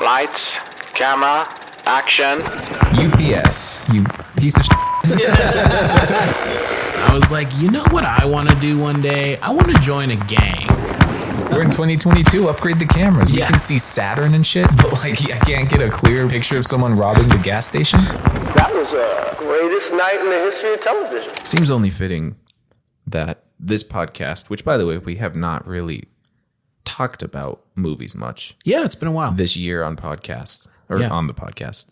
Lights, camera, action. UPS, you piece of I was like, you know what I want to do one day? I want to join a gang. We're in 2022, upgrade the cameras. Yeah. We can see Saturn and shit, but like I can't get a clear picture of someone robbing the gas station. That was the greatest night in the history of television. Seems only fitting that this podcast, which by the way, we have not really talked about movies much Yeah, it's been a while. this year on podcast or Yeah. on the podcast.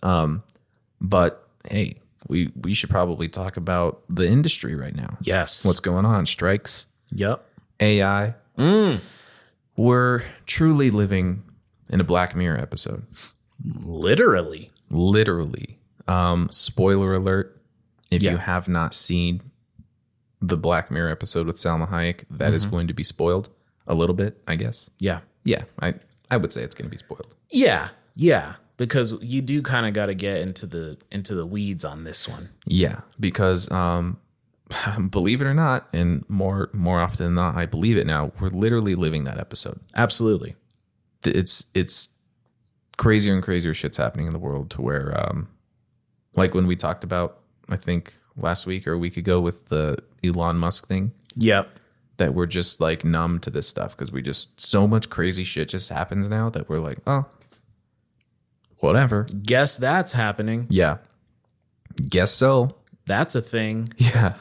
But hey, we should probably talk about the industry right now. Yes. What's going on? Strikes, Yep. AI. We're truly living in a Black Mirror episode. Literally. Literally. Spoiler alert. If Yeah. you have not seen the Black Mirror episode with Salma Hayek, that is going to be spoiled a little bit, I guess. Yeah. Yeah, I would say it's going to be spoiled. Yeah. Yeah. Because you do kind of got to get into the weeds on this one. Yeah, because believe it or not, and more often than not, I believe it now, we're literally living that episode. Absolutely. It's crazier and crazier shit's happening in the world to where, like when we talked about, I think last week or a week ago with the Elon Musk thing, Yep. that we're just like numb to this stuff because we just, so much crazy shit just happens now that we're like, oh, whatever. Guess that's happening. Yeah. Guess so. That's a thing. Yeah.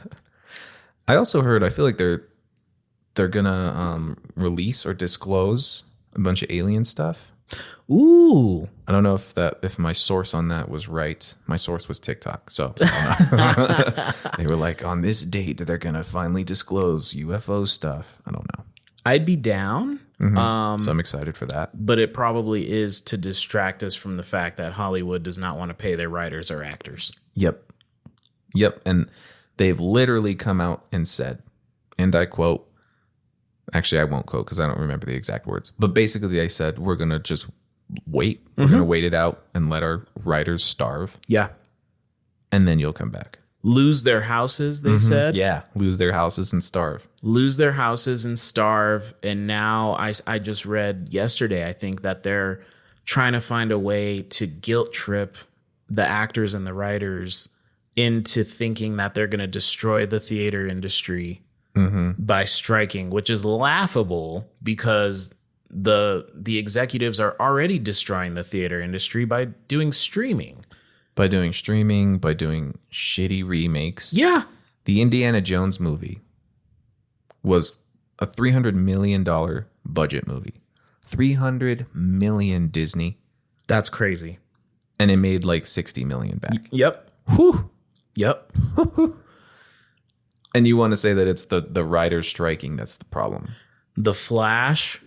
I also heard, I feel like they're gonna release or disclose a bunch of alien stuff. Ooh. I don't know if my source on that was right. My source was TikTok, so I don't know. They were like, on this date they're gonna finally disclose UFO stuff. I don't know. I'd be down. So I'm excited for that. But it probably is to distract us from the fact that Hollywood does not want to pay their writers or actors. Yep. And they've literally come out and said, and I quote, actually I won't quote because I don't remember the exact words, but basically they said, we're going to just wait. We're going to wait it out and let our writers starve. Yeah. And then you'll come back. Lose their houses, they said. Yeah. Lose their houses and starve. Lose their houses and starve. And now I just read yesterday, I think, that they're trying to find a way to guilt trip the actors and the writers into thinking that they're going to destroy the theater industry by striking, which is laughable because the executives are already destroying the theater industry by doing streaming. By doing streaming, by doing shitty remakes. Yeah. The Indiana Jones movie was a $300 million budget movie. 300 million Disney. That's crazy. And it made like 60 million back. Yep. Whew. Yep. And you want to say that it's the writers striking that's the problem. The Flash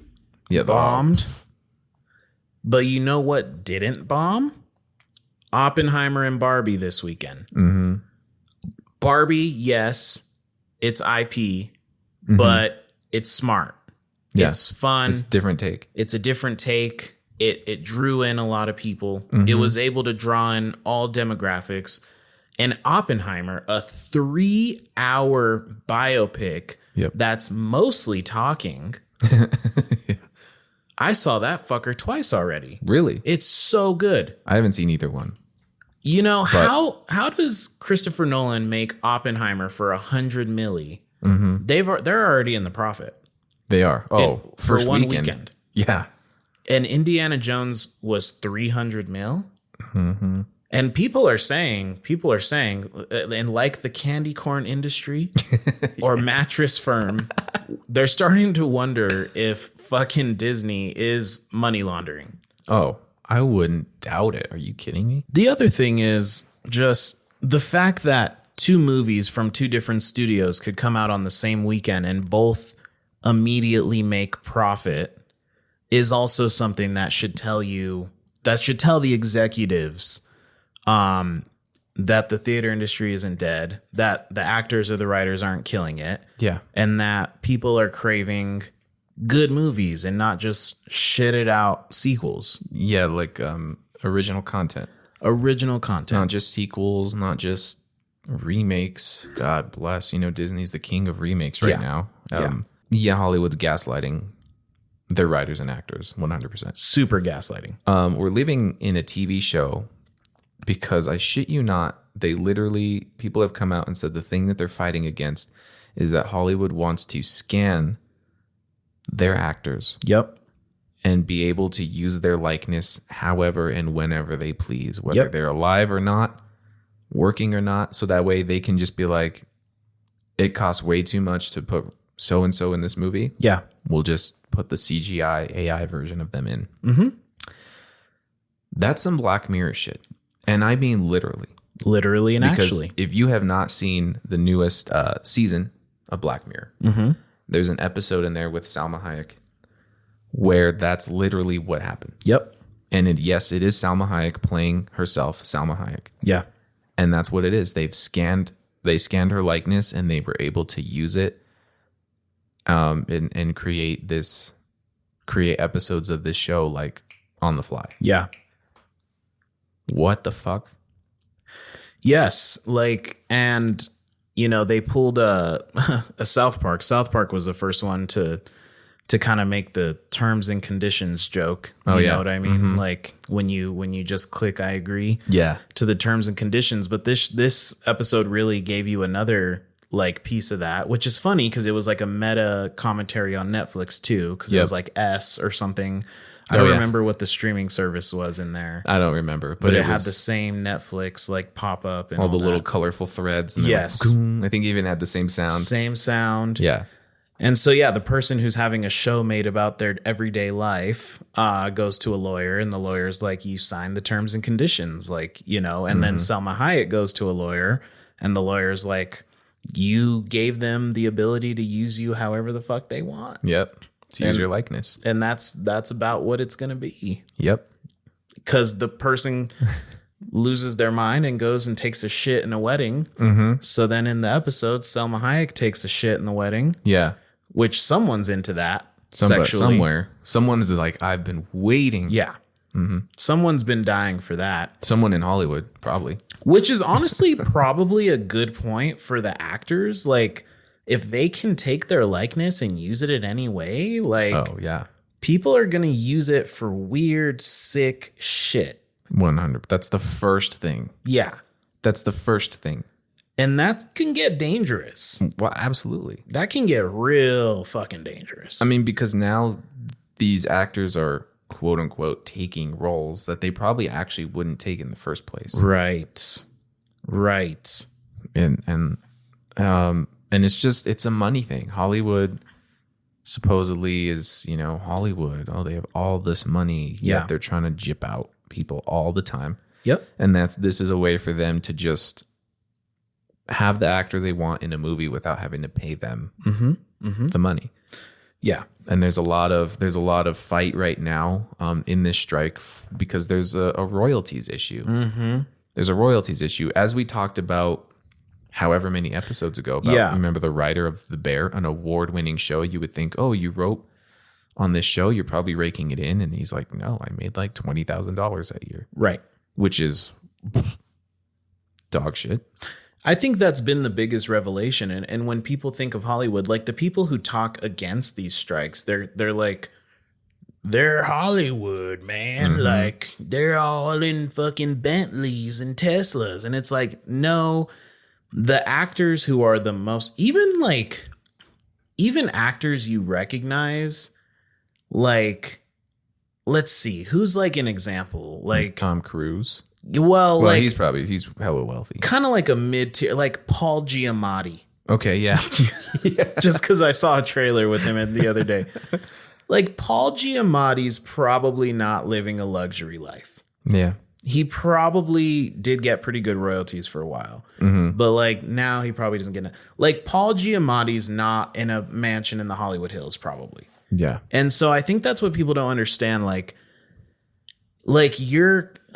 Yeah, bombed. But you know what didn't bomb? Oppenheimer and Barbie this weekend. Mm-hmm. Barbie, yes, it's IP, but it's smart. Yeah. It's fun. It's a different take. It's a different take. It drew in a lot of people. It was able to draw in all demographics. And Oppenheimer, a 3-hour biopic that's mostly talking. I saw that fucker twice already. Really? It's so good. I haven't seen either one. You know, how does Christopher Nolan make Oppenheimer for $100 million? They're already in the profit. They are. Oh, for first one weekend. Yeah. And Indiana Jones was $300 million. And people are saying, and like the candy corn industry or mattress firm, they're starting to wonder if fucking Disney is money laundering. Oh, I wouldn't doubt it. Are you kidding me? The other thing is just the fact that two movies from two different studios could come out on the same weekend and both immediately make profit is also something that should tell the executives that the theater industry isn't dead, that the actors or the writers aren't killing it. Yeah. And that people are craving good movies and not just shitted out sequels. Yeah, like original content. Not just sequels, not just remakes. God bless. Disney's the king of remakes right now. Yeah, Hollywood's gaslighting They're writers and actors, 100%. Super gaslighting. We're living in a TV show because I shit you not, they literally, people have come out and said the thing that they're fighting against is that Hollywood wants to scan their actors Yep. and be able to use their likeness however and whenever they please, whether Yep. they're alive or not, working or not. So that way they can just be like, it costs way too much to put so-and-so in this movie. Yeah. We'll just put the CGI AI version of them in. Mm-hmm. That's some Black Mirror shit. And I mean literally. Literally and Because actually. if you have not seen the newest season of Black Mirror, there's an episode in there with Salma Hayek where that's literally what happened. Yep. And yes, it is Salma Hayek playing herself, Salma Hayek. Yeah. And that's what it is. They scanned her likeness and they were able to use it and create episodes of this show like on the fly. Yeah. What the fuck? Yes. Like, and, you know, they pulled a South Park. South Park was the first one to kind of make the terms and conditions joke. You know what I mean? Like when you just click, I agree. Yeah. To the terms and conditions. But this episode really gave you another like piece of that, which is funny because it was like a meta commentary on Netflix too, because it was like S or something. I don't remember what the streaming service was in there. I don't remember, but it had the same Netflix like pop up and all the little colorful threads. And yes. Like, I think it even had the same sound. Same sound. Yeah. And so, yeah, the person who's having a show made about their everyday life goes to a lawyer, and the lawyer's like, you signed the terms and conditions, like, you know, and then Salma Hayek goes to a lawyer, and the lawyer's like, you gave them the ability to use you however the fuck they want. Yep. To use your likeness. And that's about what it's going to be. Yep. Because the person loses their mind and goes and takes a shit in a wedding. So then in the episode, Salma Hayek takes a shit in the wedding. Yeah. Which someone's into that sexually. Somewhere. Someone's like, I've been waiting. Yeah. Someone's been dying for that. Someone in Hollywood, probably. Which is honestly probably a good point for the actors. Like, if they can take their likeness and use it in any way, like, Oh, yeah. people are going to use it for weird, sick shit. 100. That's the first thing. Yeah. That's the first thing. And that can get dangerous. Well, absolutely. That can get real fucking dangerous. I mean, because now these actors are quote unquote taking roles that they probably actually wouldn't take in the first place. Right. Right. And it's just, it's a money thing. Hollywood supposedly is, you know, Hollywood. Oh, they have all this money. Yeah. Yet they're trying to jip out people all the time. Yep. And this is a way for them to just have the actor they want in a movie without having to pay them the money. Yeah. And there's a lot of fight right now in this strike because there's a royalties issue. There's a royalties issue, as we talked about however many episodes ago. About, remember the writer of The Bear, an award-winning show? You would think, oh, you wrote on this show, you're probably raking it in. And he's like, no, I made like $20,000 that year. Right. Which is dog shit. I think that's been the biggest revelation. And when people think of Hollywood, like the people who talk against these strikes, they're like, they're Hollywood, man. Like, they're all in fucking Bentleys and Teslas. And it's like, no, the actors who are the most, even actors you recognize, like, let's see, who's like an example? Like Tom Cruise. Well, like, he's hella wealthy. Kind of like a mid-tier, like Paul Giamatti. Okay, yeah. Just because I saw a trailer with him the other day. Like, Paul Giamatti's probably not living a luxury life. Yeah. He probably did get pretty good royalties for a while. But, like, now he probably doesn't get it. Like, Paul Giamatti's not in a mansion in the Hollywood Hills, probably. Yeah. And so I think that's what people don't understand.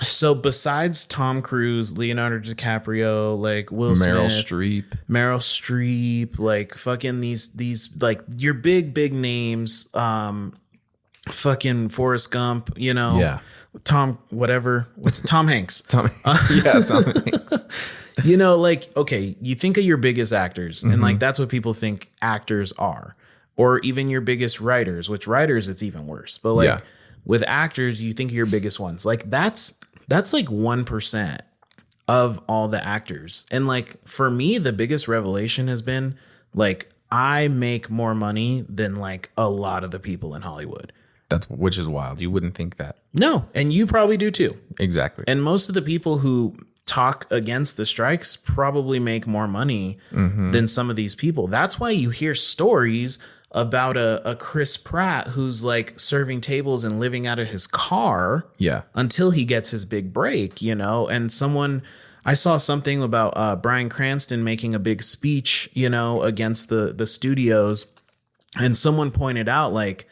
So besides Tom Cruise, Leonardo DiCaprio, like Will Meryl Streep, like fucking these like your big names, fucking Forrest Gump, you know, Tom Hanks. Tom Hanks. You know, like, okay, you think of your biggest actors, and like that's what people think actors are. or even your biggest writers, which writers, it's even worse. But like Yeah. with actors, you think of your biggest ones. Like that's like 1% of all the actors. And like for me, the biggest revelation has been like I make more money than like a lot of the people in Hollywood. Which is wild. You wouldn't think that. No, and you probably do too. Exactly. And most of the people who talk against the strikes probably make more money than some of these people. That's why you hear stories about a Chris Pratt who's like serving tables and living out of his car Yeah. until he gets his big break, you know. And I saw something about Bryan Cranston making a big speech, you know, against the studios, and someone pointed out like,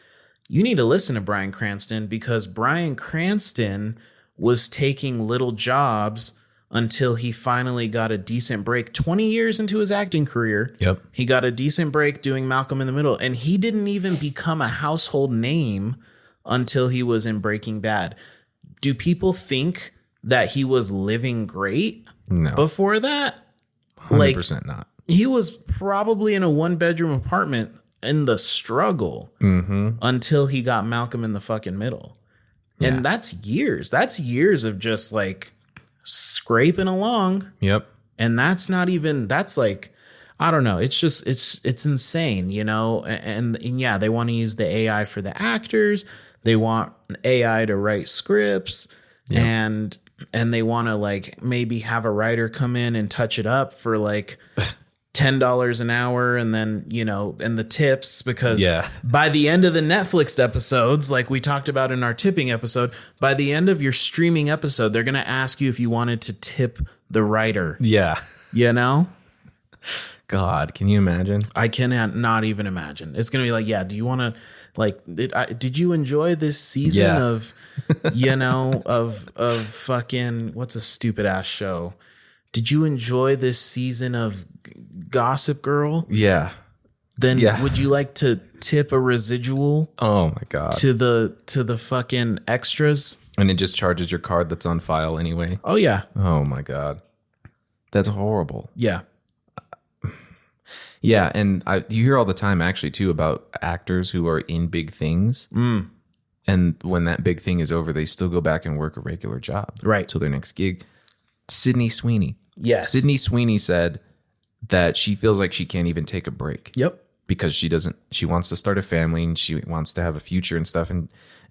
you need to listen to Bryan Cranston because Bryan Cranston was taking little jobs until he finally got a decent break 20 years into his acting career. Yep. He got a decent break doing Malcolm in the Middle, and he didn't even become a household name until he was in Breaking Bad. Do people think that he was living great No. before that? 100% not. He was probably in a 1-bedroom apartment in the struggle until he got Malcolm in the fucking Middle. And that's years. That's years of just like scraping along. Yep. And that's like, I don't know. It's just, it's insane, you know? And yeah, they want to use the AI for the actors. They want AI to write scripts and they want to like maybe have a writer come in and touch it up for like $10 an hour, and then, you know, and the tips, because by the end of the Netflix episodes, like we talked about in our tipping episode, by the end of your streaming episode, they're going to ask you if you wanted to tip the writer. Yeah. You know? God, can you imagine? I cannot not even imagine. It's going to be like, yeah, do you want to like, did you enjoy this season of, you know, of fucking, what's a stupid ass show? Did you enjoy this season of Gossip Girl? Yeah. Then would you like to tip a residual? Oh my God. To the fucking extras? And it just charges your card that's on file anyway. Oh yeah. Oh my God. That's horrible. Yeah. Yeah, and you hear all the time actually too about actors who are in big things. And when that big thing is over, they still go back and work a regular job. Right. Till their next gig. Sydney Sweeney. Yes. Sydney Sweeney said that she feels like she can't even take a break. Yep. Because she wants to start a family and she wants to have a future and stuff,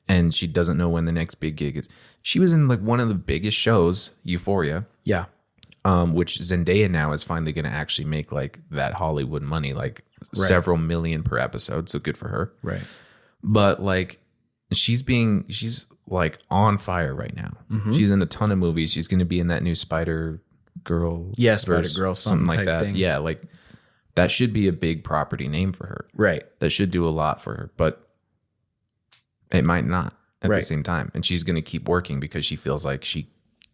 and she doesn't know when the next big gig is. She was in like one of the biggest shows, Euphoria. Yeah. Which Zendaya now is finally going to actually make like that Hollywood money, like several million per episode. So good for her. Right. But like she's like on fire right now. She's in a ton of movies. She's going to be in that new Spider Girl. Yeah, Spider Girl, something like type that. thing. Yeah, like that should be a big property name for her. Right. That should do a lot for her, but it might not at the same time. And she's going to keep working because she feels like she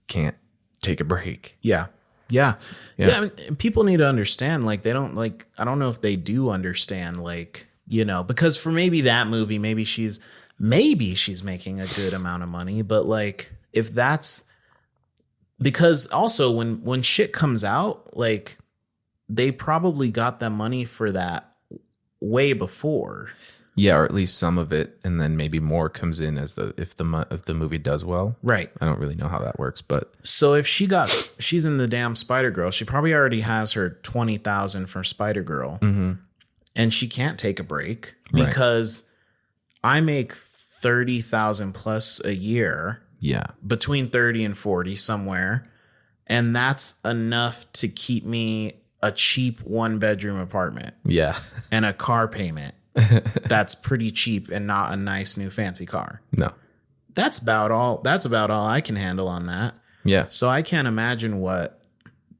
can't take a break. Yeah. Yeah. I mean, people need to understand, like, they don't, like, I don't know if they do understand, like, you know, because for maybe that movie, maybe she's making a good amount of money, but like, if that's because also when shit comes out, like, they probably got the money for that way before. Yeah, or at least some of it, and then maybe more comes in as if the movie does well. Right. I don't really know how that works, but so if she's in the damn Spider Girl, she probably already has her 20,000 for Spider Girl, and she can't take a break because I make 30,000 plus a year. Yeah, between 30 and 40 somewhere, and that's enough to keep me a cheap 1-bedroom apartment. Yeah, and a car payment. That's pretty cheap and not a nice new fancy car. No. That's about all I can handle on that. Yeah. So I can't imagine what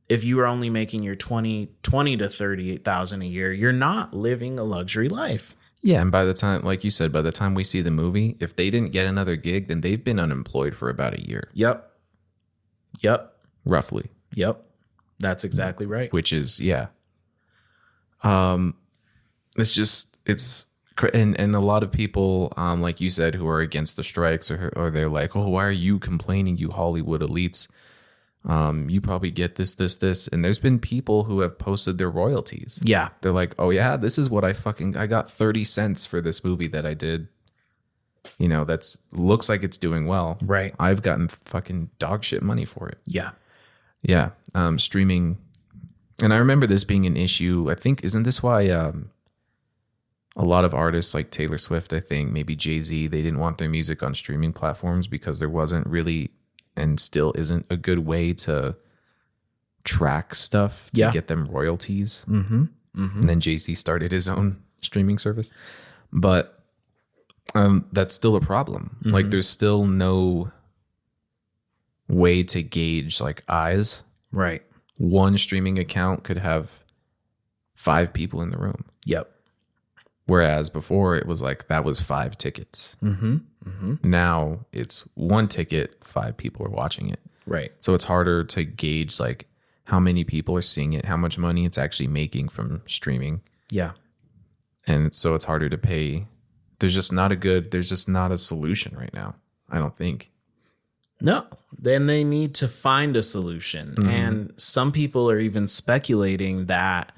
if you were only making your 20 to 38,000 a year, you're not living a luxury life. Yeah, and by the time, like you said, by the time we see the movie, if they didn't get another gig, then they've been unemployed for about a year. Yep. Roughly. Yep. That's exactly right. Which is, yeah. And a lot of people, like you said, who are against the strikes or they're like, oh, why are you complaining, you Hollywood elites? You probably get this. And there's been people who have posted their royalties. Yeah. They're like, oh yeah, this is what I got 30 cents for this movie that I did. You know, that's looks like it's doing well. Right. I've gotten fucking dog shit money for it. Yeah. Yeah. Streaming. And I remember this being an issue. I think, isn't this why a lot of artists like Taylor Swift, I think, maybe Jay-Z, they didn't want their music on streaming platforms because there wasn't really and still isn't a good way to track stuff to get them royalties. Mm-hmm. Mm-hmm. And then Jay-Z started his own streaming service. But that's still a problem. Mm-hmm. Like there's still no way to gauge like eyes. Right. One streaming account could have 5 people in the room. Yep. Whereas before it was like that was 5 tickets. Mm-hmm. Mm-hmm. Now it's 1 ticket, 5 people are watching it. Right. So it's harder to gauge like how many people are seeing it, how much money it's actually making from streaming. Yeah. And so it's harder to pay. There's just not a solution right now, I don't think. No, then they need to find a solution. Mm-hmm. And some people are even speculating that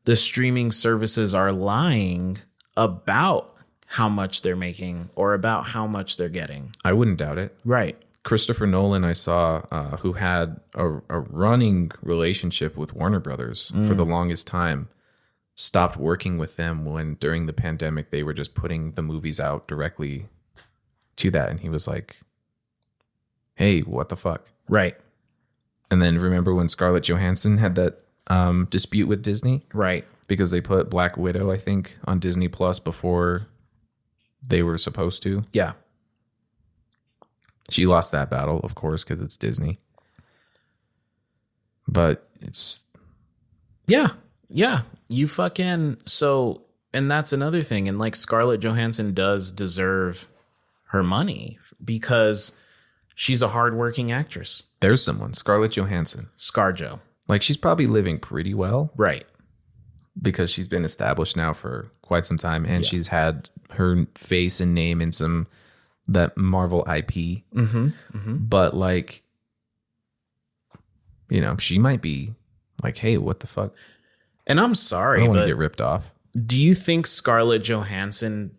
the streaming services are lying about how much they're making or about how much they're getting. I wouldn't doubt it. Right. Christopher Nolan, I saw, who had a running relationship with Warner Brothers for the longest time, stopped working with them when during the pandemic they were just putting the movies out directly to that. And he was like, hey, what the fuck? Right. And then remember when Scarlett Johansson had that dispute with Disney? Right. Because they put Black Widow, I think, on Disney Plus before they were supposed to. Yeah. She lost that battle, of course, because it's Disney. But it's... Yeah. Yeah. You fucking... So, and that's another thing. And like Scarlett Johansson does deserve her money because she's a hardworking actress. There's someone, Scarlett Johansson. ScarJo. Like, she's probably living pretty well. Right. Because she's been established now for quite some time. And she's had her face and name in that Marvel IP. Mm-hmm. Mm-hmm. But, like, you know, she might be like, hey, what the fuck? And I'm sorry, I don't want but to get ripped off. Do you think Scarlett Johansson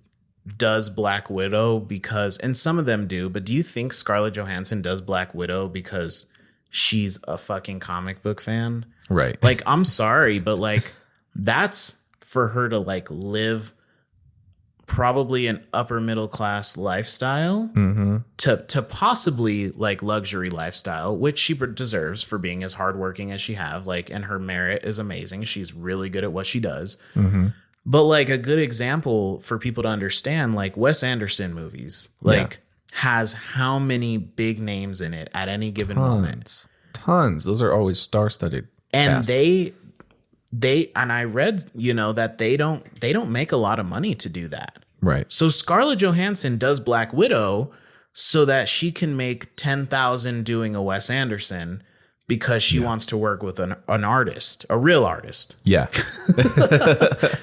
does Black Widow because, and some of them do, but do you think Scarlett Johansson does Black Widow because she's a fucking comic book fan? Right. Like, I'm sorry, but like, that's for her to like live probably an upper middle class lifestyle to possibly like luxury lifestyle, which she deserves for being as hardworking as she have, like, and her merit is amazing. She's really good at what she does. Mm-hmm. But like a good example for people to understand, like Wes Anderson movies, like has how many big names in it at any given moment? Tons. Those are always star-studded. And casts. they and I read, you know, that they don't make a lot of money to do that. Right. So Scarlett Johansson does Black Widow so that she can make 10,000 doing a Wes Anderson because she wants to work with an artist, a real artist. Yeah.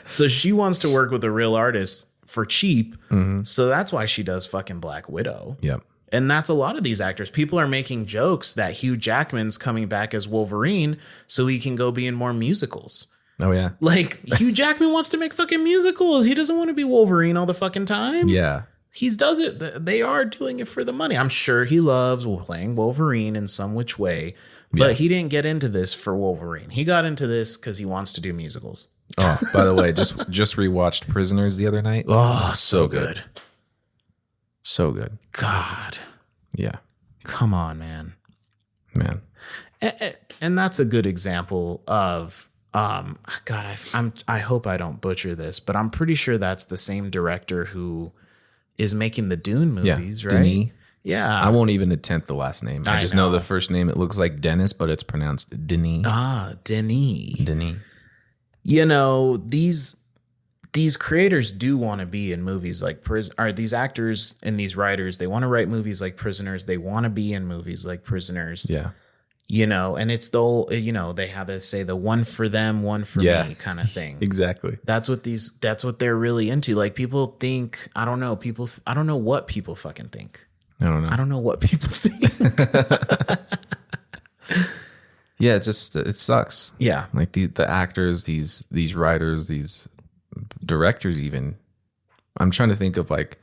So she wants to work with a real artist for cheap. Mm-hmm. So that's why she does fucking Black Widow. Yep. And that's a lot of these actors. People are making jokes that Hugh Jackman's coming back as Wolverine so he can go be in more musicals. Oh, yeah. Like, Hugh Jackman wants to make fucking musicals. He doesn't want to be Wolverine all the fucking time. Yeah. He does it. They are doing it for the money. I'm sure he loves playing Wolverine in some which way. But he didn't get into this for Wolverine. He got into this because he wants to do musicals. Oh, by the way, just rewatched Prisoners the other night. Oh, so good. So good. God. Yeah. Come on, man. And that's a good example of God, I hope I don't butcher this, but I'm pretty sure that's the same director who is making the Dune movies, right? Denis. Yeah. I won't even attempt the last name. I just know the first name. It looks like Dennis, but it's pronounced Denis. Ah, Denis. Denis. You know, these creators do want to be in movies like these actors and these writers, they want to write movies like Prisoners. They want to be in movies like Prisoners. Yeah. You know, and it's the whole, you know, they have to say the one for them, one for me kind of thing. Exactly. That's what they're really into. Like, people think, I don't know what people fucking think. I don't know. I don't know what people think. Yeah, it sucks. Yeah. Like the actors, these writers, these directors, even. I'm trying to think of like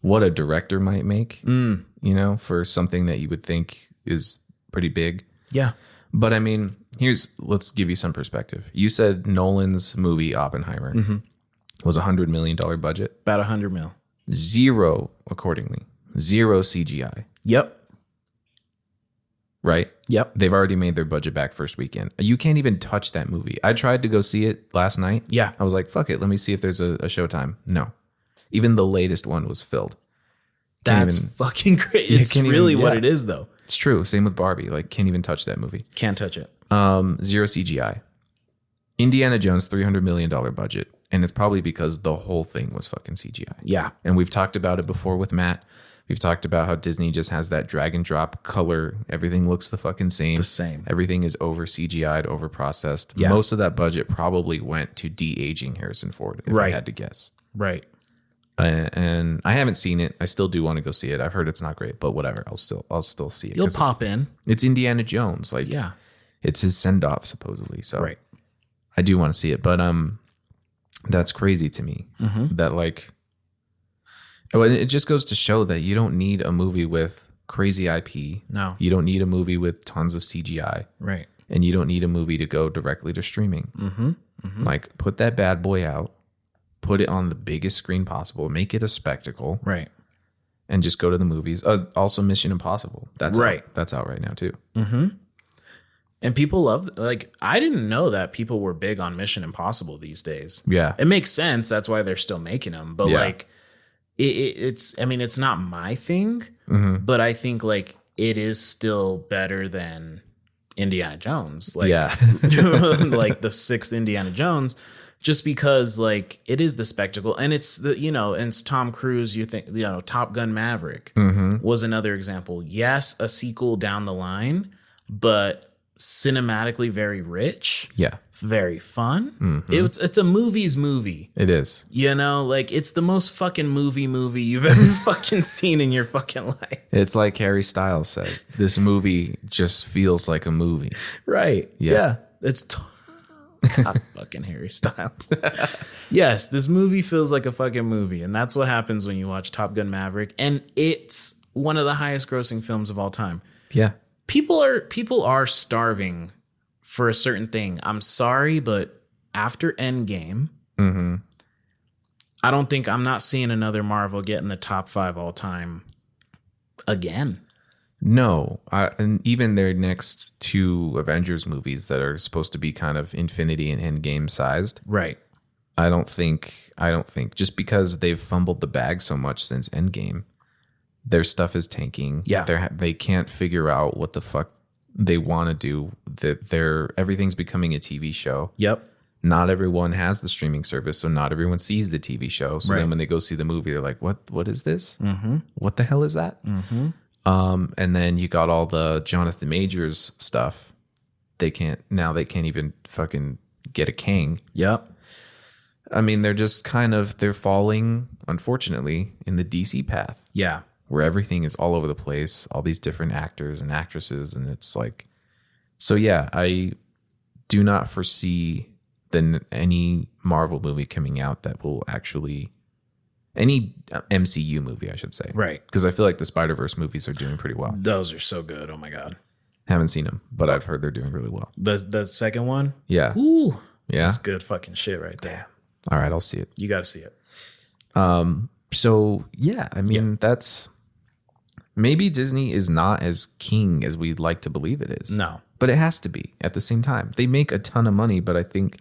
what a director might make, for something that you would think is pretty big. Yeah. But I mean, let's give you some perspective. You said Nolan's movie Oppenheimer was $100 million budget. About 100 mil. Zero CGI. Yep. Right? Yep. They've already made their budget back first weekend. You can't even touch that movie. I tried to go see it last night. Yeah. I was like, fuck it. Let me see if there's a showtime. No. Even the latest one was filled. That's fucking great. It's really what it is, though. It's true. Same with Barbie. Like, can't even touch that movie. Can't touch it. Zero CGI. Indiana Jones, $300 million budget. And it's probably because the whole thing was fucking CGI. Yeah. And we've talked about it before with Matt. We've talked about how Disney just has that drag and drop color. Everything looks the fucking same. The same. Everything is over CGI'd, over processed. Yeah. Most of that budget probably went to de-aging Harrison Ford, if I had to guess. Right. And I haven't seen it. I still do want to go see it. I've heard it's not great, but whatever. I'll still see it. You'll pop in. It's Indiana Jones. Like, Yeah. it's his send-off supposedly. So Right. I do want to see it, but that's crazy to me. That like, it just goes to show that you don't need a movie with crazy IP. No. You don't need a movie with tons of CGI. Right. And you don't need a movie to go directly to streaming. Like, put that bad boy out, put it on the biggest screen possible, make it a spectacle, Right. and just go to the movies. Also, Mission Impossible. That's right. That's out right now too. And people love, like, I didn't know that people were big on Mission Impossible these days. Yeah. It makes sense. That's why they're still making them. But Yeah. like, it's, I mean, it's not my thing, but I think like it is still better than Indiana Jones. Like, Yeah. like the 6th Indiana Jones, just because like it is the spectacle, and it's the, and it's Tom Cruise. You think, Top Gun Maverick was another example. Yes, a sequel down the line, but cinematically very rich. Yeah. Very fun. It's a movie. It is. Like it's the most fucking movie you've ever fucking seen in your fucking life. It's like Harry Styles said, this movie just feels like a movie. Right. Yeah. It's God, fucking Harry Styles. Yes, this movie feels like a fucking movie. And that's what happens when you watch Top Gun Maverick. And it's one of the highest grossing films of all time. Yeah. People are starving for a certain thing. I'm sorry, but after Endgame, I'm not seeing another Marvel get in the top 5 all time again. No, and even their next 2 Avengers movies that are supposed to be kind of Infinity and Endgame sized. Right. I don't think just because they've fumbled the bag so much since Endgame, their stuff is tanking. Yeah. They can't figure out what the fuck they want to do. That everything's becoming a TV show. Yep. Not everyone has the streaming service, so not everyone sees the TV show. So Right. then when they go see the movie, they're like, what is this? What the hell is that? And then you got all the Jonathan Majors stuff. They can't even fucking get a Kang. Yep. I mean, they're falling, unfortunately, in the DC path. Yeah. Where everything is all over the place, all these different actors and actresses. And it's like, so yeah, I do not foresee any Marvel movie coming out that will actually, any MCU movie, I should say. Right. Because I feel like the Spider-Verse movies are doing pretty well. Those are so good. Oh my God. Haven't seen them, but I've heard they're doing really well. The second one? Yeah. Ooh. Yeah. That's good fucking shit right there. All right, I'll see it. You got to see it. So yeah, I mean, that's, maybe Disney is not as king as we'd like to believe it is. No. But it has to be at the same time. They make a ton of money, but I think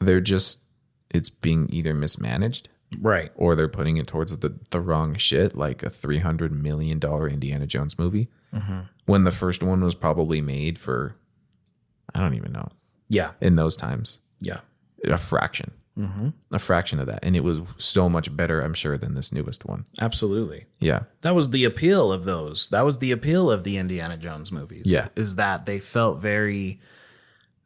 it's being either mismanaged, Right. or they're putting it towards the wrong shit, like a $300 million Indiana Jones movie, when the first one was probably made for, I don't even know, Yeah. in those times, Yeah. a fraction of that. And it was so much better, I'm sure, than this newest one. Absolutely. Yeah. That was the appeal of those. That was the appeal of the Indiana Jones movies. Yeah. Is that they felt very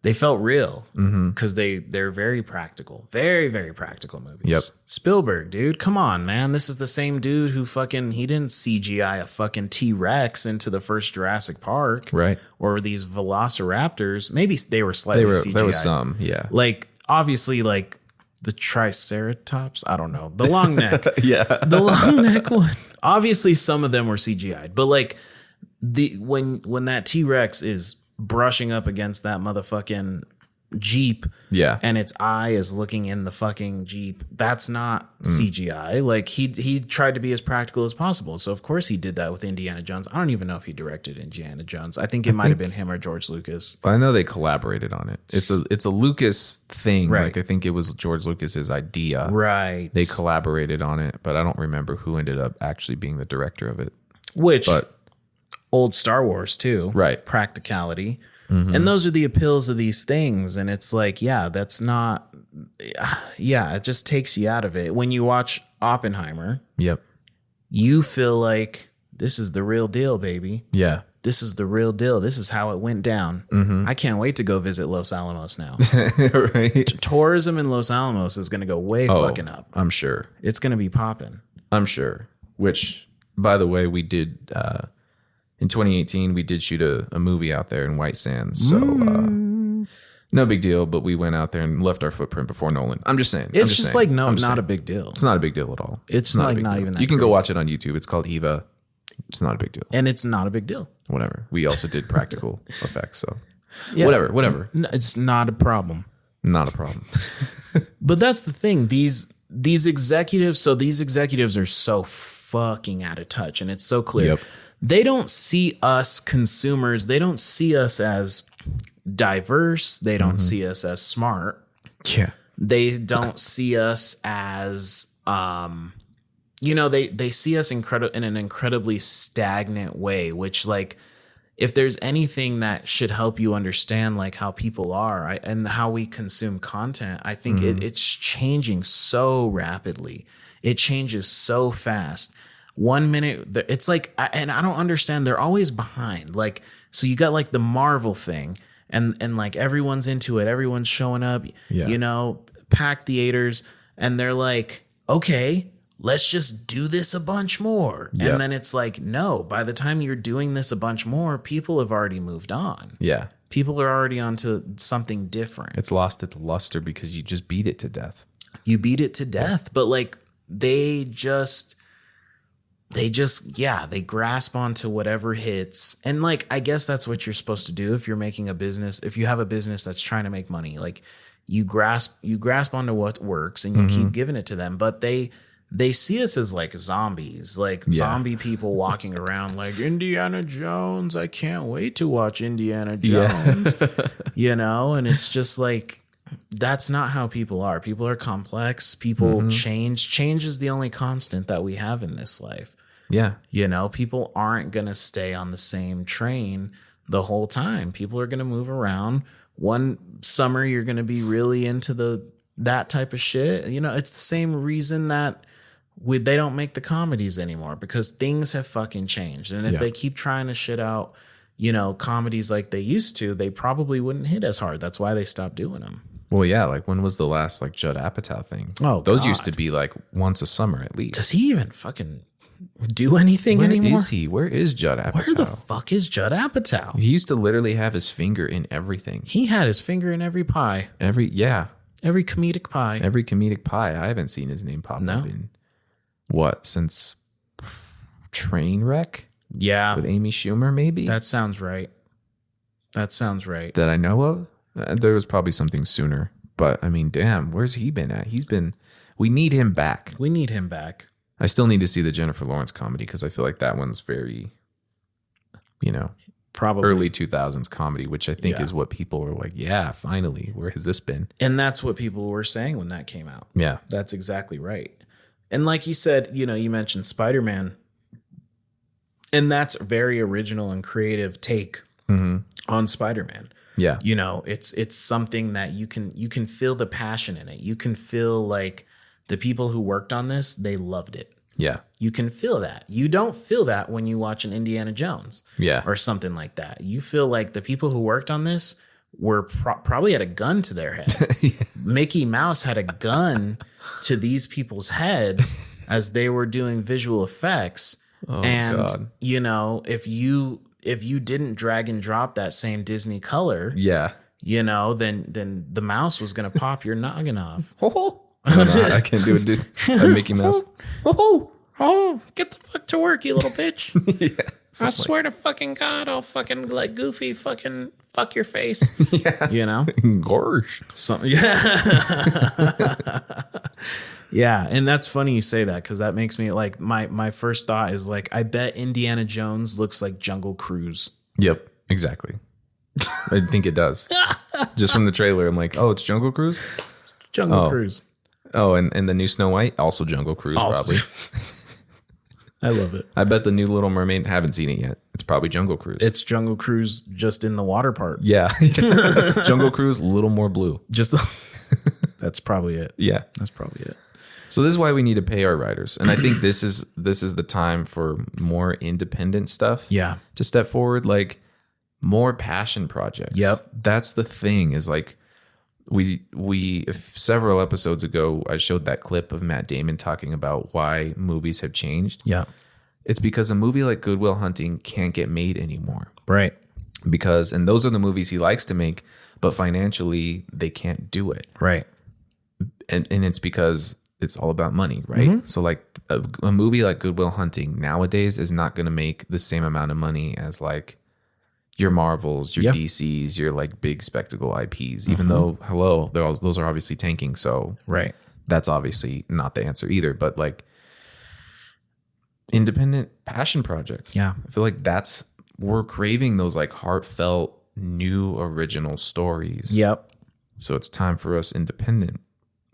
They felt real because they're very practical, very, very practical movies. Yep. Spielberg, dude, come on, man. This is the same dude who he didn't CGI a fucking T-Rex into the first Jurassic Park. Right. Or these velociraptors. Maybe they were slightly CGI. There was some, yeah. Like, obviously, like the Triceratops. I don't know. The long neck. Yeah. The long neck one. Obviously, some of them were CGI'd. But like when that T-Rex is brushing up against that motherfucking Jeep, Yeah. and its eye is looking in the fucking Jeep, that's not CGI. Like he tried to be as practical as possible. So of course he did that with Indiana Jones. I don't even know if he directed Indiana Jones. I think it might have been him or George Lucas. I know they collaborated on it. It's a Lucas thing. Right. Like I think it was George Lucas's idea. Right. They collaborated on it, but I don't remember who ended up actually being the director of it. Which But old Star Wars too. Right. Practicality. And those are the appeals of these things. And it's like, yeah, that's not, yeah, it just takes you out of it. When you watch Oppenheimer, yep. you feel like this is the real deal, baby. Yeah. This is the real deal. This is how it went down. I can't wait to go visit Los Alamos now. Right. Tourism in Los Alamos is going to go way fucking up. I'm sure. It's going to be popping. I'm sure. Which, by the way, we did in 2018. We did shoot a movie out there in White Sands. So no big deal. But we went out there and left our footprint before Nolan. I'm just saying. It's just like not a big deal. It's not a big deal at all. It's not like a big not deal. even that You can go crazy. watch it on YouTube. It's called Eva. It's not a big deal. And it's not a big deal. Whatever. We also did practical effects. So Yeah. whatever. No, it's not a problem. Not a problem. But that's the thing. These executives are so fucking out of touch, and it's so clear. Yep. They don't see us consumers. They don't see us as diverse. They don't see us as smart. Yeah. They don't see us as they see us in an incredibly stagnant way, which, like, if there's anything that should help you understand like how people are and how we consume content, I think it's changing so rapidly. It changes so fast. 1 minute, it's like, and I don't understand. They're always behind. Like, so you got like the Marvel thing, and like everyone's into it. Everyone's showing up. Yeah. Packed theaters, and they're like, okay, let's just do this a bunch more. Yep. And then it's like, no, by the time you're doing this a bunch more, people have already moved on. Yeah. People are already onto something different. It's lost its luster because you just beat it to death. You beat it to death, but like they grasp onto whatever hits. And like, I guess that's what you're supposed to do if you're making a business. If you have a business that's trying to make money, like you grasp onto what works and you keep giving it to them. But they see us as like zombies, like zombie people walking around like Indiana Jones. I can't wait to watch Indiana Jones, and it's just like, that's not how people are. People are complex. People change. Change is the only constant that we have in this life. Yeah. People aren't going to stay on the same train the whole time. People are going to move around. One summer, you're going to be really into that type of shit. It's the same reason that they don't make the comedies anymore, because things have fucking changed. And if they keep trying to shit out, comedies like they used to, they probably wouldn't hit as hard. That's why they stopped doing them. Well, yeah. Like when was the last like Judd Apatow thing? Oh, those God. used to be like once a summer at least. Does he even fucking do anything anymore? Where is he? Where is Judd Apatow? Where the fuck is Judd Apatow? He used to literally have his finger in everything. He had his finger in every pie. Every Comedic pie. Every comedic pie. I haven't seen his name pop up in since Trainwreck Yeah. with Amy Schumer, maybe? That sounds right. That I know of. There was probably something sooner. But I mean, damn, where's he been at? We need him back. We need him back. I still need to see the Jennifer Lawrence comedy because I feel like that one's very, Probably. early 2000s comedy, which I think is what people are like, yeah, finally, where has this been? And that's what people were saying when that came out. Yeah. That's exactly right. And like you said, you mentioned Spider-Man. And that's a very original and creative take on Spider-Man. Yeah. It's something that you can feel the passion in it. You can feel like the people who worked on this, they loved it. Yeah. You can feel that. You don't feel that when you watch an Indiana Jones Yeah. or something like that. You feel like the people who worked on this were probably had a gun to their head. Mickey Mouse had a gun to these people's heads as they were doing visual effects. God. You know, if you didn't drag and drop that same Disney color, you know, then the mouse was gonna pop your noggin off. I can't do a Mickey Mouse. Oh, get the fuck to work, you little bitch. I swear to fucking God, I'll fucking like Goofy fucking fuck your face. You know? Gosh. Yeah, and that's funny you say that, because that makes me like my first thought is like, I bet Indiana Jones looks like Jungle Cruise. Yep, exactly. I think it does. Just from the trailer, I'm like, oh, it's Jungle Cruise? Jungle Cruise. Oh, and the new Snow White, also Jungle Cruise, probably. I love it. I bet the new Little Mermaid, haven't seen it yet. It's probably Jungle Cruise. It's Jungle Cruise just in the water part. Yeah. Jungle Cruise, a little more blue. Just that's probably it. Yeah. That's probably it. So this is why we need to pay our writers. And I think this is the time for more independent stuff. Yeah. To step forward, like more passion projects. Yep. That's the thing, is like we several episodes ago, I showed that clip of Matt Damon talking about why movies have changed. Yeah. It's because a movie like Good Will Hunting can't get made anymore. Right. And those are the movies he likes to make, but financially they can't do it. Right. And it's because it's all about money, right? Mm-hmm. So like a movie like Good Will Hunting nowadays is not going to make the same amount of money as like your Marvels, your DCs, your like big spectacle IPs, even though, those are obviously tanking. So right. That's obviously not the answer either, but like independent passion projects. Yeah. I feel like we're craving those like heartfelt, new original stories. Yep. So it's time for us independent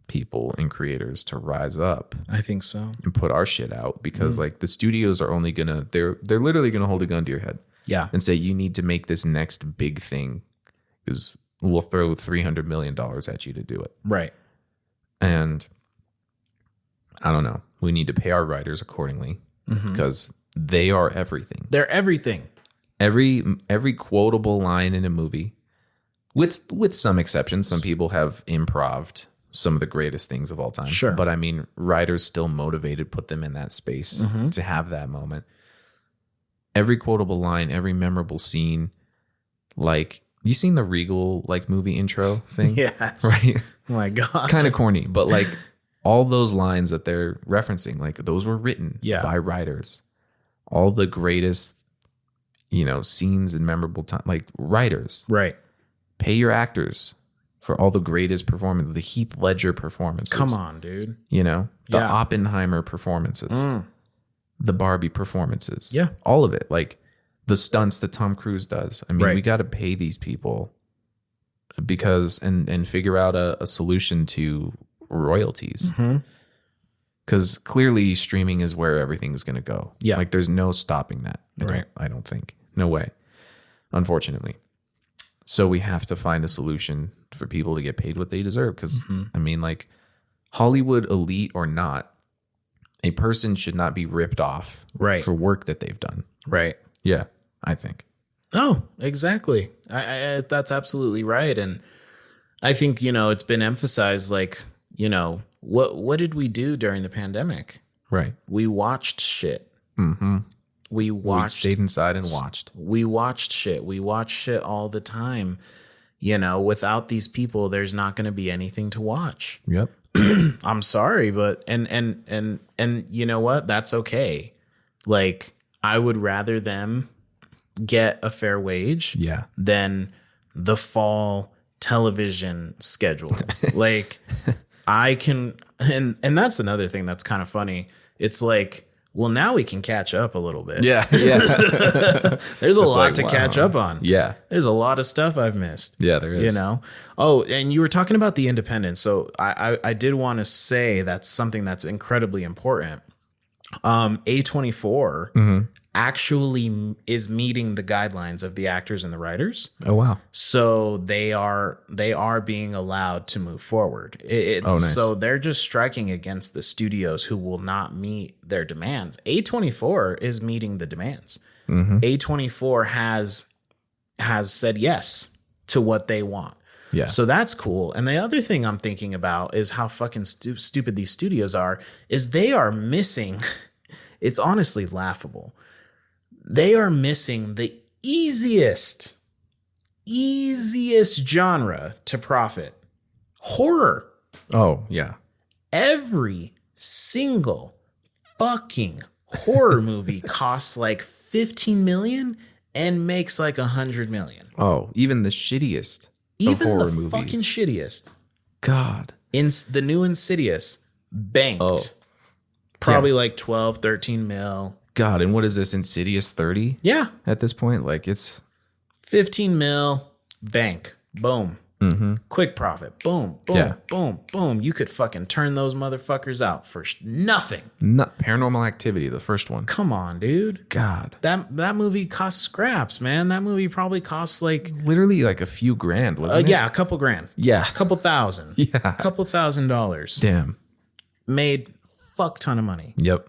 people and creators to rise up. I think so. And put our shit out, because like the studios are only they're literally gonna hold a gun to your head. Yeah. And say, you need to make this next big thing, because we'll throw $300 million at you to do it. Right. And I don't know. We need to pay our writers accordingly, because they are everything. They're everything. Every quotable line in a movie, with some exceptions. Some people have improv'd some of the greatest things of all time. Sure. But I mean, writers still motivated, put them in that space to have that moment. Every quotable line, every memorable scene, like, you seen the Regal like movie intro thing? Yes. Right? Oh my God. Kind of corny, but like all those lines that they're referencing, like those were written by writers. All the greatest, scenes and memorable time, like writers. Right. Pay your actors for all the greatest performances, the Heath Ledger performances. Come on, dude. The Oppenheimer performances, the Barbie performances. Yeah. All of it. Like the stunts that Tom Cruise does. I mean, Right. we got to pay these people because, and figure out a solution to royalties. Because clearly streaming is where everything is going to go. Yeah. Like there's no stopping that. Right. I don't think. No way. Unfortunately. So we have to find a solution for people to get paid what they deserve. Because, I mean, like, Hollywood elite or not, a person should not be ripped off for work that they've done. Right. Yeah, I think. Oh, exactly. I that's absolutely right. And I think, it's been emphasized, like, what did we do during the pandemic? Right. We watched shit. We stayed inside and watched. We watched shit. We watch shit all the time. Without these people, there's not going to be anything to watch. Yep. I'm sorry, but and you know what? That's okay. Like, I would rather them get a fair wage than the fall television schedule. Like, I can, and that's another thing that's kind of funny. It's like, well, now we can catch up a little bit. Yeah. There's a lot to catch up on. Yeah. There's a lot of stuff I've missed. Yeah, there is. Oh, and you were talking about the independent. So I did want to say that's something that's incredibly important. A24 actually is meeting the guidelines of the actors and the writers. Oh, wow. So they are being allowed to move forward. Nice. So they're just striking against the studios who will not meet their demands. A24 is meeting the demands. A24 has said yes to what they want. Yeah. So that's cool. And the other thing I'm thinking about is how fucking stupid these studios are, is they are missing, it's honestly laughable. They are missing the easiest genre to profit. Horror. Oh, yeah. Every single fucking horror movie costs like 15 million and makes like 100 million. Oh, even the shittiest Even of horror the movies. fucking shittiest. God. In the new Insidious banked Oh. probably like 12, 13 mil. God, and what is this, Insidious 30 Yeah. at this point? Like, it's 15 mil bank. Boom. Quick profit. Boom, boom, Yeah. boom, boom. You could fucking turn those motherfuckers out for nothing. not Paranormal Activity, the first one. Come on, dude. God. That movie costs scraps, man. That movie probably costs like Literally like a few grand, wasn't it? yeah, a couple grand. Yeah. A couple thousand. Yeah. A couple $1,000. Damn. Made fuck ton of money. Yep.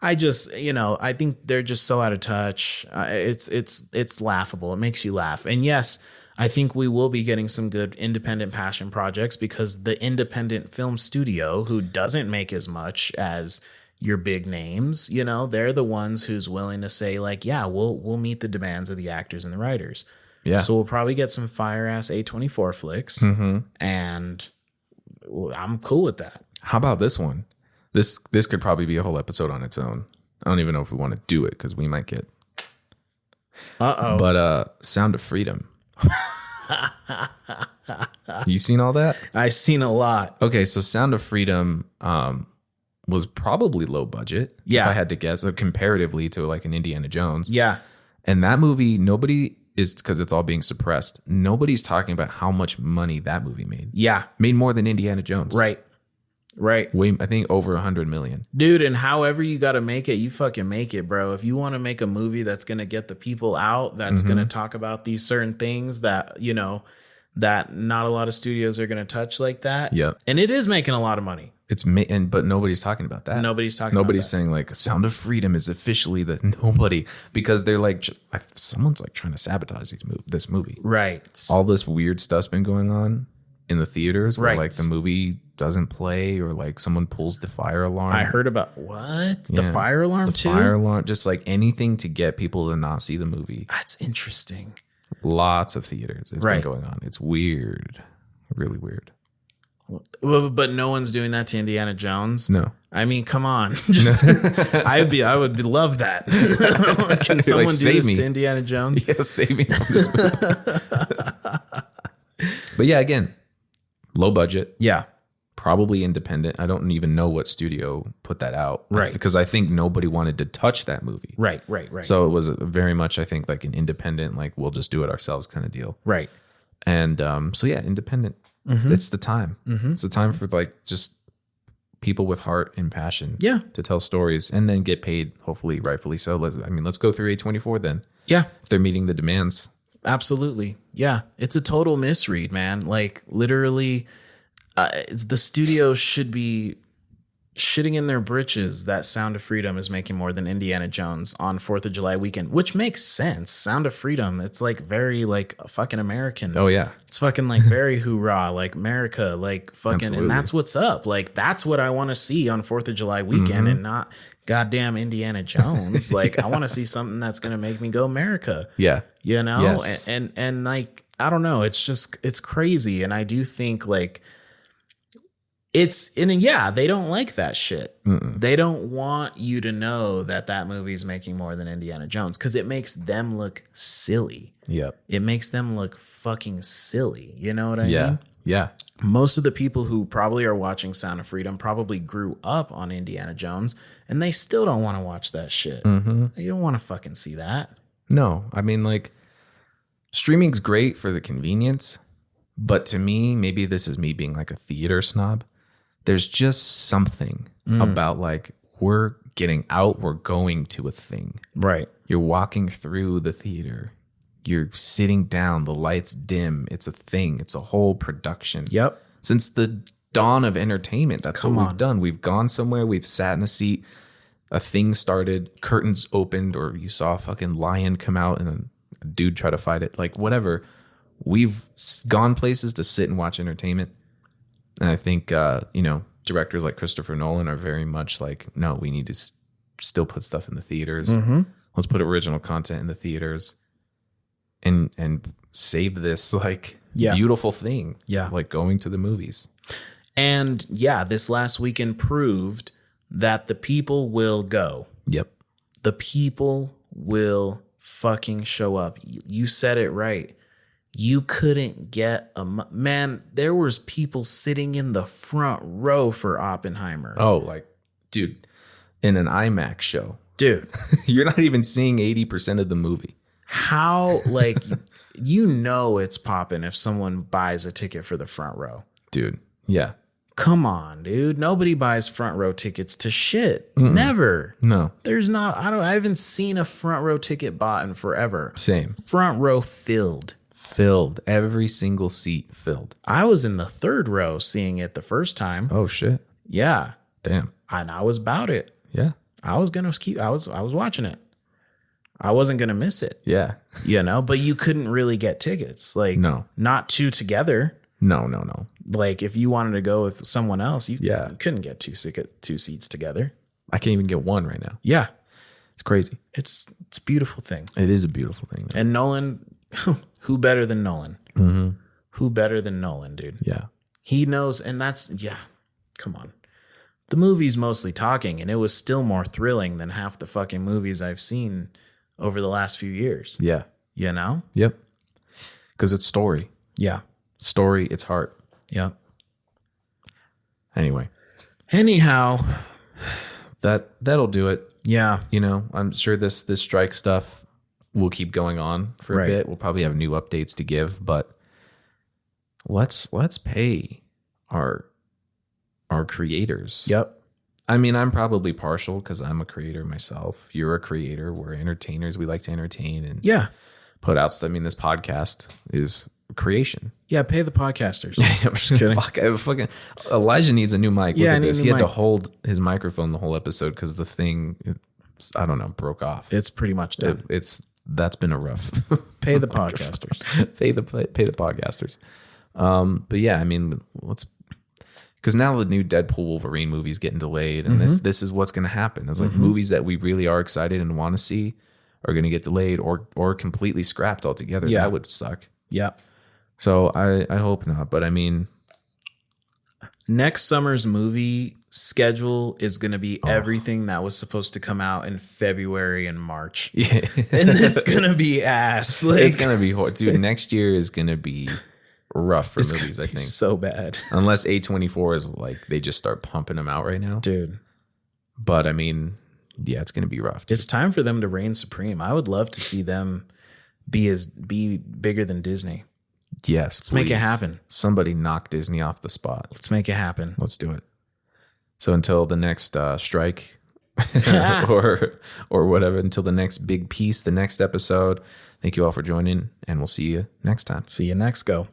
I just, I think they're just so out of touch. It's laughable. It makes you laugh. And yes, I think we will be getting some good independent passion projects because the independent film studio, who doesn't make as much as your big names, they're the ones who's willing to say like, yeah, we'll meet the demands of the actors and the writers. Yeah. So we'll probably get some fire ass A24 flicks, and I'm cool with that. How about this one? This could probably be a whole episode on its own. I don't even know if we want to do it because we might get. But Sound of Freedom. You seen all that? I've seen a lot. Okay, so Sound of Freedom was probably low budget. Yeah. If I had to guess, comparatively to like an Indiana Jones. Yeah. And that movie, nobody is, because it's all being suppressed. Nobody's talking about how much money that movie made. Yeah. Made more than Indiana Jones. Right. I think over 100 million. Dude, and however you got to make it, you fucking make it, bro. If you want to make a movie that's going to get the people out, that's going to talk about these certain things that, that not a lot of studios are going to touch like that. Yep. And it is making a lot of money. But nobody's talking about that. Nobody's saying like Sound of Freedom is officially because they're like someone's like trying to sabotage this movie. Right. All this weird stuff's been going on in the theaters where Right. like the movie doesn't play or like someone pulls the fire alarm. I heard about what? The Yeah. fire alarm the too? fire alarm, just like anything to get people to not see the movie. That's interesting. Lots of theaters. It's Right. been going on. It's weird. Really weird. Well, but no one's doing that to Indiana Jones. No. I mean, come on. Just I would love that. Can someone do save this me. to Indiana Jones? Yeah, save me from this movie. But yeah, again, low budget. Yeah. Probably independent. I don't even know what studio put that out. Right. Because I think nobody wanted to touch that movie. Right. So it was very much, I think, like an independent, like we'll just do it ourselves kind of deal. Right. And so yeah, independent. It's the time. It's the time for like just people with heart and passion. Yeah. To tell stories and then get paid, hopefully, rightfully so. Let's go through A24 then. Yeah. If they're meeting the demands. Absolutely. Yeah. It's a total misread, man. Like literally, the studio should be shitting in their britches that Sound of Freedom is making more than Indiana Jones on 4th of July weekend, which makes sense. Sound of Freedom, it's like very like fucking American. Oh yeah. It's fucking like very hoorah, like America, like fucking, Absolutely. and that's what's up. Like that's what I want to see on 4th of July weekend and not goddamn Indiana Jones. Like I want to see something that's going to make me go America, Yeah. Yes. Yes. And like, I don't know. It's crazy. And I do think like, they don't like that shit. They don't want you to know that movie's making more than Indiana Jones because it makes them look silly. Yep. It makes them look fucking silly. You know what I Yeah. mean? Yeah. Most of the people who probably are watching Sound of Freedom probably grew up on Indiana Jones and they still don't want to watch that shit. They don't want to fucking see that. No, I mean, like, streaming's great for the convenience, but to me, maybe this is me being like a theater snob. There's just something about like, we're getting out, we're going to a thing. Right. You're walking through the theater, you're sitting down, the lights dim. It's a thing, it's a whole production. Yep. Since the dawn of entertainment, that's what we've done. We've gone somewhere, we've sat in a seat, a thing started, curtains opened, or you saw a fucking lion come out and a dude try to fight it, like whatever. we've gone places to sit and watch entertainment. And I think, directors like Christopher Nolan are very much like, no, we need to still put stuff in the theaters. Let's put original content in the theaters and save this like beautiful thing. Yeah. Like going to the movies. And yeah, this last weekend proved that the people will go. Yep. The people will fucking show up. You said it right. You couldn't get man. There was people sitting in the front row for Oppenheimer. Oh, like, dude, in an IMAX show, Dude, you're not even seeing 80% of the movie. how like it's popping if someone buys a ticket for the front row. Dude, yeah. Come on, dude. Nobody buys front row tickets to shit. Never. No. There's not. I haven't seen a front row ticket bought in forever. Same. Front row filled. Filled. Every single seat filled. I was in the third row seeing it the first time. Oh, shit. Yeah. Damn. And I was about it. Yeah. I was watching it. I wasn't gonna miss it. Yeah. But you couldn't really get tickets. Like No. not two together. No. Like if you wanted to go with someone else, you Yeah. couldn't get two seats together. I can't even get one right now. Yeah. It's crazy. It's a beautiful thing. It is a beautiful thing. And Nolan, who better than Nolan? Mm-hmm. Who better than Nolan, dude? Yeah. He knows, and come on. The movie's mostly talking, and it was still more thrilling than half the fucking movies I've seen over the last few years. Yeah. Yep. Because it's story. Yeah. Story, it's heart. Yeah. Anyway, Anyhow, that'll do it. yeah. I'm sure this strike stuff will keep going on for a Right. bit. We'll probably have new updates to give, but let's pay our creators. Yep. I mean, I'm probably partial because I'm a creator myself. You're a creator. We're entertainers. We like to entertain and Yeah. put out. I mean, this podcast is creation. Yeah. Pay the podcasters. I'm just kidding. Fucking Elijah needs a new mic. Yeah, I Look at need this. a He new had to mic. hold his microphone the whole episode because the thing, I don't know, broke off. It's pretty much done. That's been a rough. Pay the podcasters. pay the podcasters. But yeah, I mean, because now the new Deadpool Wolverine movie is getting delayed, and this is what's going to happen. It's like movies that we really are excited and want to see are going to get delayed or completely scrapped altogether. Yeah. That would suck. Yeah. So I hope not. But I mean, Next summer's movie schedule is going to be everything that was supposed to come out in February and March. yeah, And it's going to be ass. Like, it's going to be hard, dude. Next year is going to be rough for it's gonna movies. I be think so bad. unless A24 is like they just start pumping them out right now. Dude. But I mean, yeah, it's going to be rough. It's time for them to reign supreme. I would love to see them be bigger than Disney. Yes, Let's make it please. happen. Somebody knock Disney off the spot. Let's make it happen. Let's do it. So until the next strike or whatever, until the next big piece, the next episode, thank you all for joining, and we'll see you next time. See you next go.